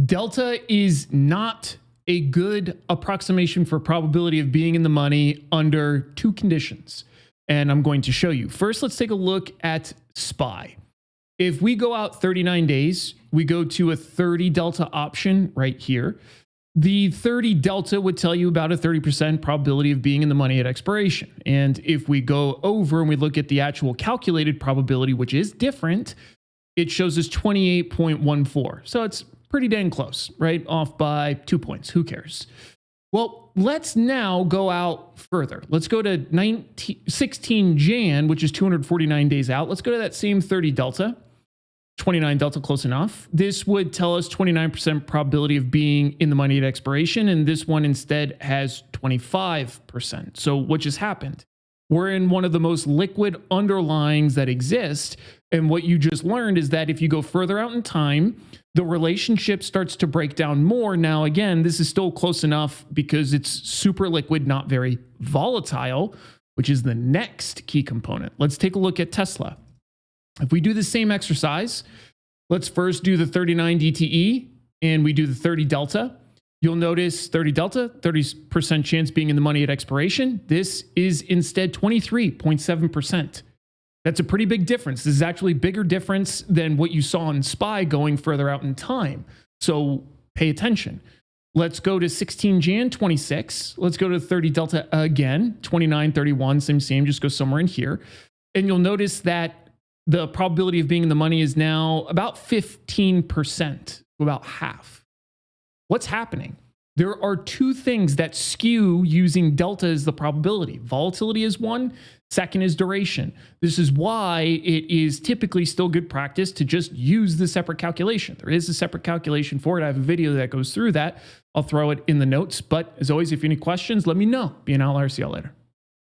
Delta is not a good approximation for probability of being in the money under two conditions. And I'm going to show you. First, let's take a look at SPY. If we go out 39 days, we go to a 30 delta option right here. The 30 delta would tell you about a 30% probability of being in the money at expiration. And if we go over and we look at the actual calculated probability, which is different, it shows us 28.14. So it's pretty dang close, right? Off by 2 points. Who cares? Well, let's now go out further. Let's go to 16 Jan, which is 249 days out. Let's go to that same 30 delta. 29 delta, close enough. This would tell us 29% probability of being in the money at expiration, and this one instead has 25%. So what just happened? We're in one of the most liquid underlyings that exist, and what you just learned is that if you go further out in time, the relationship starts to break down more. Now, again, this is still close enough because it's super liquid, not very volatile, which is the next key component. Let's take a look at Tesla. If we do the same exercise, let's first do the 39 DTE and we do the 30 delta. You'll notice 30 delta, 30% chance being in the money at expiration. This is instead 23.7%. That's a pretty big difference. This is actually a bigger difference than what you saw in SPY going further out in time. So pay attention. Let's go to 16 Jan 26. Let's go to 30 delta again, 29, 31, same, just go somewhere in here. And you'll notice that the probability of being in the money is now about 15%, about half. What's happening? There are two things that skew using delta as the probability. Volatility is one, second is duration. This is why it is typically still good practice to just use the separate calculation. There is a separate calculation for it. I have a video that goes through that. I'll throw it in the notes. But as always, if you have any questions, let me know. Be an outlier. See y'all later.